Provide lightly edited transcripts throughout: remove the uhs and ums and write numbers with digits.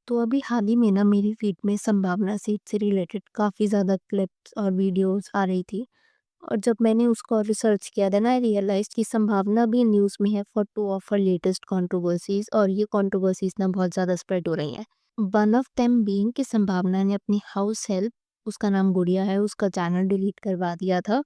तो अभी हाल ही में ना मेरी फीड में संभावना सीट से रिलेटेड काफ़ी ज़्यादा क्लिप्स और वीडियोस आ रही थी। और जब मैंने उसको रिसर्च किया देन आई रियलाइज कि संभावना भी न्यूज़ में है for two of her latest controversies, और ये कंट्रोवर्सीज ना बहुत ज़्यादा स्प्रेड हो रही हैं। वन ऑफ देम बीइंग कि संभावना ने अपनी हाउस हेल्प, उसका नाम गुड़िया है, उसका चैनल डिलीट करवा दिया था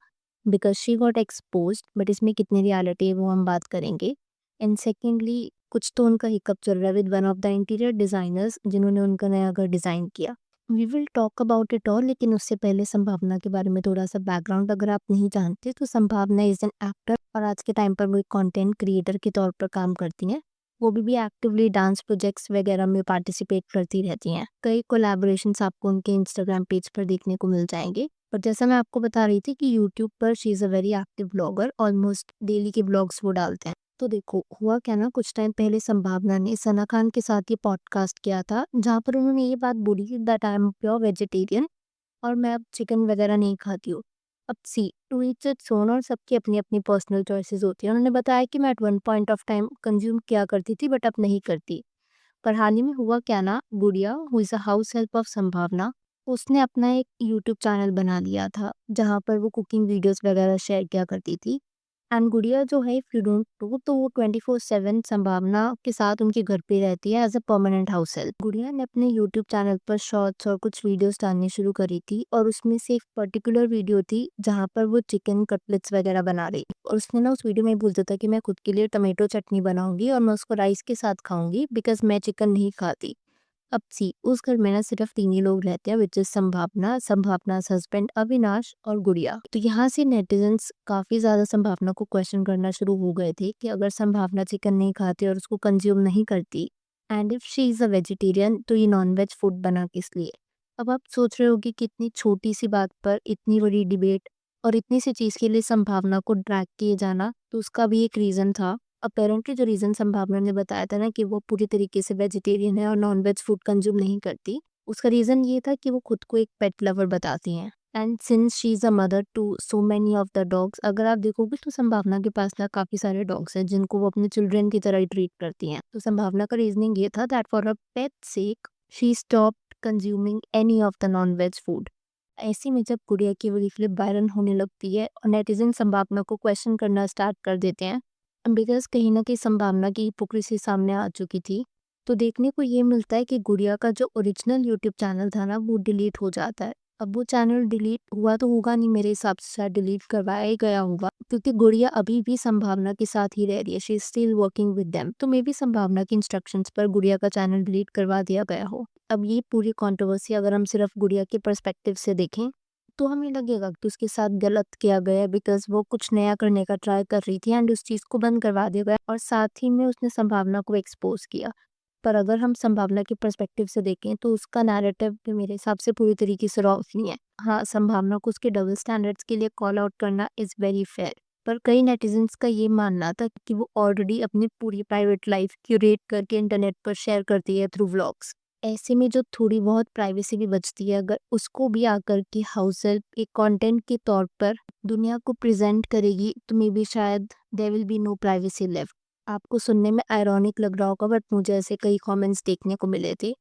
because she got exposed. But इसमें कितनी रियलिटी है वो हम बात करेंगे। एंड सेकेंडली, कुछ तो उनका हिकअप चल रहा है with one of the interior designers जिन्होंने उनका नया घर डिज़ाइन किया। We will talk about it all, लेकिन उससे पहले संभावना के बारे में थोड़ा सा बैकग्राउंड अगर आप नहीं जानते तो संभावना इज़ एन एक्टर, और आज के टाइम पर वो एक कंटेंट क्रिएटर के तौर पर काम करती हैं। वो भी एक्टिवली डांस प्रोजेक्ट्स वगैरह में पार्टिसिपेट करती रहती हैं। कई कोलैबोरेशंस आपको उनके इंस्टाग्राम पेज पर देखने को मिल जाएंगे। और जैसा मैं आपको बता रही थी कि यूट्यूब पर she is a very active blogger, almost daily के ब्लॉग्स वो डालते हैं। तो देखो हुआ क्या ना, कुछ टाइम पहले संभावना ने सना खान के साथ ये पॉडकास्ट किया था जहाँ पर उन्होंने ये बात बोली that I am pure vegetarian और मैं अब चिकन वगैरह नहीं खाती हूँ। अब सी टू ईच इट्स ओन, और सबकी अपनी अपनी पर्सनल चॉइसेस होती हैं। उन्होंने बताया कि मैं at one point of time consume किया करती थी बट अब नहीं करती। पर हाल ही में हुआ क्या ना, गुड़िया who is a house help of संभावना, उसने अपना एक यूट्यूब चैनल बना लिया था जहाँ पर वो कुकिंग वीडियोस वगैरह शेयर किया करती थी। एंड गुड़िया जो है, इफ यू डोंट नो, तो वो 24/7 संभावना के साथ उनके घर पे रहती है as a permanent house help. Gudiya ने अपने यूट्यूब चैनल पर शॉर्ट्स और कुछ वीडियोस डालनी शुरू करी थी, और उसमें से एक पर्टिकुलर वीडियो थी जहाँ पर वो चिकन कटलेट्स वगैरह बना रही थी। और उसने ना उस वीडियो में बोलता था कि मैं खुद के लिए टमाटो चटनी बनाऊंगी और मैं उसको राइस के साथ खाऊंगी बिकॉज मैं चिकन नहीं खाती। अब सी उस घर में ना सिर्फ 3 ही लोग रहते हैं, विच इज़ संभावना, संभावना's हस्बैंड अविनाश और गुड़िया। तो यहाँ से नेटिज़न्स काफ़ी ज़्यादा संभावना को क्वेश्चन करना शुरू हो गए थे कि अगर संभावना चिकन नहीं खाती और उसको कंज्यूम नहीं करती, and if she is a vegetarian, तो ये नॉन-वेज फूड बना किस लिए? अब आप सोच रहे होगे कि इतनी छोटी-सी बात पर इतनी बड़ी डिबेट और इतनी सी चीज़ के लिए संभावना को ड्रैग किए जाना, तो उसका भी एक रीज़न था। अपेरेंटली जो रीज़न संभावना ने बताया था ना कि वो पूरी तरीके से वेजिटेरियन है और नॉन-वेज फूड कंज़्यूम नहीं करती, उसका रीज़न ये था कि वो खुद को एक पेट लवर बताती हैं। And since she is a mother to so many of the dogs, अगर आप देखोगे तो संभावना के पास ना काफ़ी सारे डॉग्स हैं जिनको वो अपने चिल्ड्रन की तरह ही ट्रीट करती हैं। तो संभावना का रीज़निंग ये था that for her pet's sake she stopped consuming any of the non-veg food. ऐसे में जब गुड़िया की बड़ी क्लिप वायरल होने लगती है और नेटिज़न संभावना को क्वेश्चन करना स्टार्ट कर देते हैं, बिकॉज़ कहीं न कहीं संभावना की हिपोक्रेसी सामने आ चुकी थी। तो देखने को ये मिलता है कि गुड़िया का जो ओरिजिनल यूट्यूब चैनल था ना, वो डिलीट हो जाता है। अब वो चैनल डिलीट हुआ तो होगा नहीं, मेरे हिसाब से शायद डिलीट करवाया ही गया होगा, क्योंकि गुड़िया अभी भी संभावना के साथ ही रह रही है, she is still working with them. तो मे बी संभावना के इंस्ट्रक्शंस पर गुड़िया का चैनल डिलीट करवा दिया गया हो। अब ये पूरी कंट्रोवर्सी अगर हम सिर्फ गुड़िया के पर्सपेक्टिव से देखें, तो हमें लगेगा कि उसके साथ गलत किया गया है बिकॉज़ वो कुछ नया करने का ट्राई कर रही थी एंड उस चीज़ को बंद करवा दिया गया और साथ ही में उसने संभावना को एक्सपोज़ किया। पर अगर हम संभावना के पर्सपेक्टिव से देखें तो उसका नैरेटिव भी मेरे हिसाब से पूरी तरीके से रॉन्ग नहीं है। हाँ, संभावना को उसके डबल स्टैंडर्ड्स के लिए कॉल आउट करना इज़ वेरी फेयर। पर कई नेटिज़न्स का ये मानना था कि वो ऑलरेडी अपनी पूरी प्राइवेट लाइफ़ क्यूरेट करके इंटरनेट पर शेयर करती है थ्रू व्लॉग्स। ऐसे में जो थोड़ी बहुत प्राइवेसी भी बचती है, अगर उसको भी आकर के हाउस हेल्प एक कंटेंट के तौर पर दुनिया को प्रेज़ेंट करेगी, तो मे बी शायद there will be no privacy left. आपको सुनने में आयरॉनिक लग रहा होगा बट मुझे ऐसे कई कमेंट्स देखने को मिले थे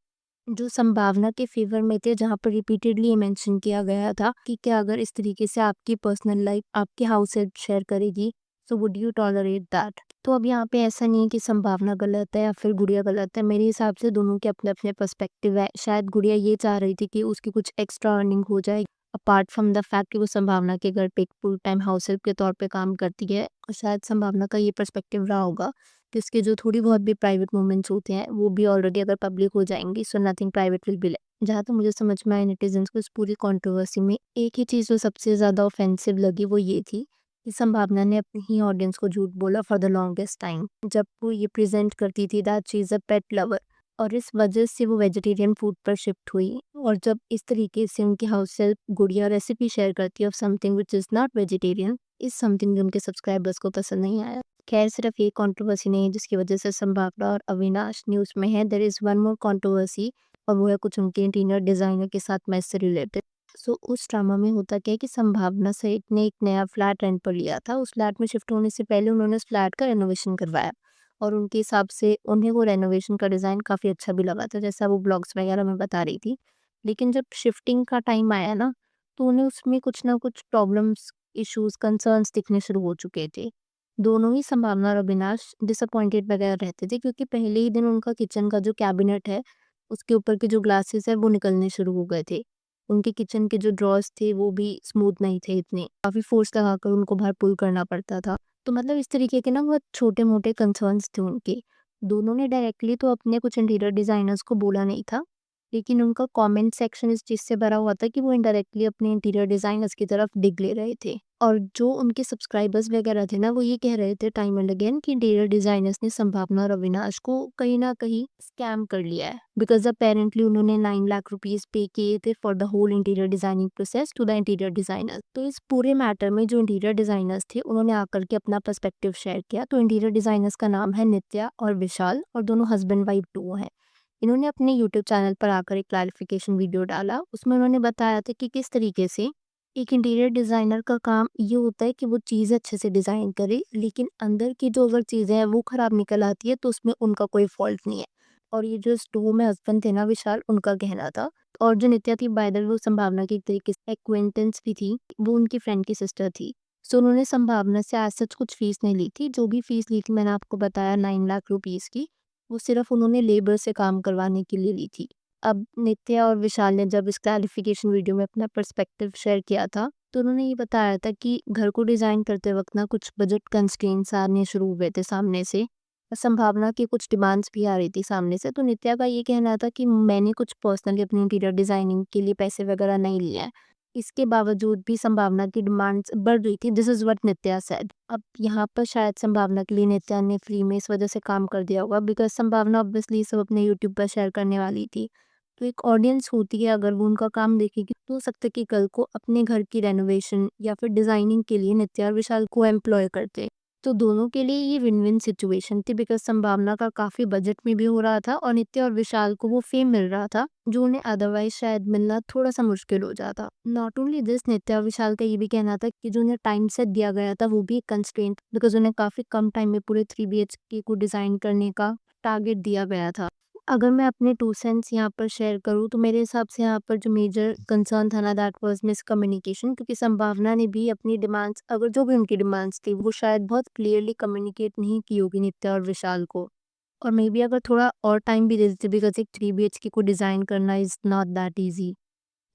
जो संभावना के फेवर में थे, जहाँ पर रिपीटेडली ये मेंशन किया गया था कि क्या अगर इस तरीके से आपकी पर्सनल लाइफ आपके हाउस हेल्प शेयर करेगी, so would you tolerate that? तो अब यहाँ पे ऐसा नहीं है कि संभावना गलत है या फिर गुड़िया गलत है। मेरे हिसाब से दोनों के अपने अपने पर्सपेक्टिव है। शायद गुड़िया ये चाह रही थी कि उसकी कुछ एक्स्ट्रा अर्निंग हो जाए, अपार्ट फ्रॉम द फैक्ट कि वो संभावना के घर पे एक फुल टाइम हाउस हेल्प के तौर पे काम करती है। और शायद संभावना का ये पर्सपेक्टिव रहा होगा कि उसके जो थोड़ी बहुत भी प्राइवेट मोमेंट्स होते हैं वो भी ऑलरेडी अगर पब्लिक हो जाएंगी, so nothing private will be left. जहाँ तक मुझे समझ में आया नेटिजन्स को इस पूरी कंट्रोवर्सी में एक ही चीज़ जो सबसे ज़्यादा ऑफेंसिव लगी वो ये थी कि संभावना ने अपनी ही ऑडियंस को झूठ बोला फॉर द लॉन्गेस्ट टाइम, जब वो ये प्रेजेंट करती थी that she is a pet lover, और इस वजह से वो वेजिटेरियन फूड पर शिफ्ट हुई। और जब इस तरीके से उनकी हाउस हेल्प गुड़िया रेसिपी शेयर करती है of something which is not vegetarian, is something जो उनके सब्सक्राइबर्स को पसंद नहीं आया। खैर, सिर्फ ये कंट्रोवर्सी नहीं है जिसकी वजह से संभावना और अविनाश न्यूज़ में है, there is one more controversy, और वो है कुछ उनके इंटीरियर डिज़ाइनर के साथ मैच से रिलेटेड। सो उस ड्रामा में होता क्या है कि संभावना सहित ने एक नया फ्लैट रेंट पर लिया था। उस फ्लैट में शिफ्ट होने से पहले उन्होंने उस फ्लैट का रेनोवेशन करवाया, और उनके हिसाब से उन्हें वो रेनोवेशन का डिज़ाइन काफ़ी अच्छा भी लगा था, जैसा वो ब्लॉग्स वगैरह में बता रही थी। लेकिन जब शिफ्टिंग का टाइम आया ना, तो उन्हें उसमें कुछ ना कुछ प्रॉब्लम्स, इश्यूज़, कंसर्न्स दिखने शुरू हो चुके थे। दोनों ही संभावना और अविनाश डिसअपॉइंटेड वगैरह रहते थे, क्योंकि पहले ही दिन उनका किचन का जो कैबिनेट है, उसके ऊपर के जो ग्लासेस है वो निकलने शुरू हो गए थे। उनके किचन के जो ड्रॉर्स थे वो भी स्मूथ नहीं थे इतने, काफ़ी फ़ोर्स लगाकर उनको बाहर पुल करना पड़ता था। तो मतलब इस तरीके के ना बहुत छोटे-मोटे कंसर्न्स थे उनके। दोनों ने डायरेक्टली तो अपने कुछ इंटीरियर डिज़ाइनर्स को बोला नहीं था, लेकिन उनका कमेंट सेक्शन इस चीज़ से भरा हुआ था कि वो इनडायरेक्टली अपने इंटीरियर डिज़ाइनर्स की तरफ डिग ले रहे थे। और जो उनके सब्सक्राइबर्स वगैरह थे ना, वो ये कह रहे थे टाइम एंड अगेन कि इंटीरियर डिज़ाइनर्स ने संभावना और अविनाश को कहीं न कहीं स्कैम कर लिया है। बिकॉज़ अपेरेंटली उन्होंने 9 लाख रुपीज़ पे किए थे for the whole interior designing process to the interior designer. तो इस पूरे मैटर में जो इंटीरियर डिज़ाइनर्स थे, उन्होंने आकर के अपना पर्सपेक्टिव शेयर किया। तो इंटीरियर डिज़ाइनर्स का नाम है नित्या और विशाल, और दोनों हस्बैंड वाइफ डुओ हैं। इन्होंने अपने यूट्यूब चैनल पर आकर एक क्लैरिफिकेशन वीडियो डाला। उसमें उन्होंने बताया था कि किस तरीके से एक इंटीरियर डिज़ाइनर का काम ये होता है कि वो चीज़ें अच्छे से डिज़ाइन करे, लेकिन अंदर की जो अगर चीज़ें हैं वो खराब निकल आती है तो उसमें उनका कोई फ़ॉल्ट नहीं है। और ये जो स्टोव में हस्बैंड थे ना विशाल, उनका कहना था। और जो नित्या थी, बाय द वे वो संभावना की एक तरीके से एक्वेंटेंस भी थी, वो उनकी फ्रेंड की सिस्टर थी। सो उन्होंने संभावना से एज़ सच कुछ फ़ीस नहीं ली थी। जो भी फ़ीस ली थी मैंने आपको बताया 9 लाख रुपीज़ की, वो सिर्फ़ उन्होंने लेबर से काम करवाने के लिए ली थी। अब नित्या और विशाल ने जब इस क्लैरिफ़िकेशन वीडियो में अपना पर्सपेक्टिव शेयर किया था, तो उन्होंने ये बताया था कि घर को डिज़ाइन करते वक़्त ना कुछ बजट कंस्ट्रेंट्स आने शुरू हुए थे सामने से। संभावना की कुछ डिमांड्स भी आ रही थी सामने से। तो नित्या का ये कहना था कि मैंने कुछ पर्सनली अपनी इंटीरियर डिज़ाइनिंग के लिए पैसे वग़ैरह नहीं लिए हैं। इसके बावजूद भी संभावना की डिमांड्स बढ़ रही थी। This is what Nitya said. अब यहाँ पर शायद संभावना के लिए नित्या ने फ्री में इस वज़ह से काम कर दिया होगा, बिकॉज़ संभावना ऑब्वियसली ये सब अपने यूट्यूब पर शेयर करने वाली थी। तो एक ऑडियंस होती है, अगर वो उनका काम देखेगी तो हो सकता है कि कल को अपने घर की रेनोवेशन या फिर डिज़ाइनिंग के लिए नित्या और विशाल को एम्प्लॉय करते। तो दोनों के लिए ये विन-विन सिचुएशन थी, बिकॉज़ संभावना का काफ़ी बजट में भी हो रहा था और नित्या और विशाल को वो फेम मिल रहा था, जो उन्हें अदरवाइज़ शायद मिलना थोड़ा-सा मुश्किल हो जाता। नॉट ओनली दिस, नित्या और विशाल का ये भी कहना था कि जो उन्हें टाइम सेट दिया गया था वो भी एक कंस्ट्रेंट, बिकॉज़ उन्हें काफ़ी कम टाइम में पूरे 3 बीएचके को डिज़ाइन करने का टारगेट दिया गया था। अगर मैं अपने 2 सेंट्स यहाँ पर शेयर करूँ, तो मेरे हिसाब से यहाँ पर जो मेजर कंसर्न था ना, दैट वाज़ मिसकम्युनिकेशन, क्योंकि संभावना ने भी अपनी डिमांड्स, अगर जो भी उनकी डिमांड्स थी, वो शायद बहुत क्लियरली कम्युनिकेट नहीं की होगी नित्या और विशाल को। और मेबी अगर थोड़ा और टाइम भी दे देते, बिकॉज़ एक 3 बीएचके को डिज़ाइन करना इज़ नॉट दैट ईज़ी।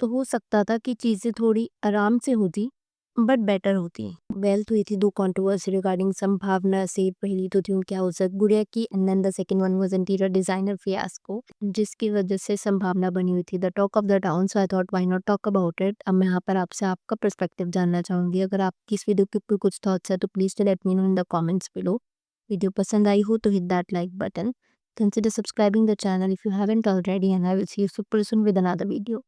तो हो सकता था कि चीज़ें थोड़ी आराम से होती, बट बेटर होती। वेल, तो ये थी 2 कंट्रोवर्सी रिगार्डिंग संभावना से। पहली तो थी उनके हाउस गुड़िया की, and then the second one was interior designer fiasco, जिसकी वजह से संभावना बनी हुई थी the talk of the town. So I thought why not talk about it. अब मैं यहाँ पर आपसे आपका पर्सपेक्टिव जानना चाहूँगी। अगर आपकी इस वीडियो के ऊपर कुछ थॉट्स है तो please do let me know in the comments below. Video पसंद आई हो तो hit that like button. Consider subscribing the channel if you haven't already, and I will see you super soon with another video.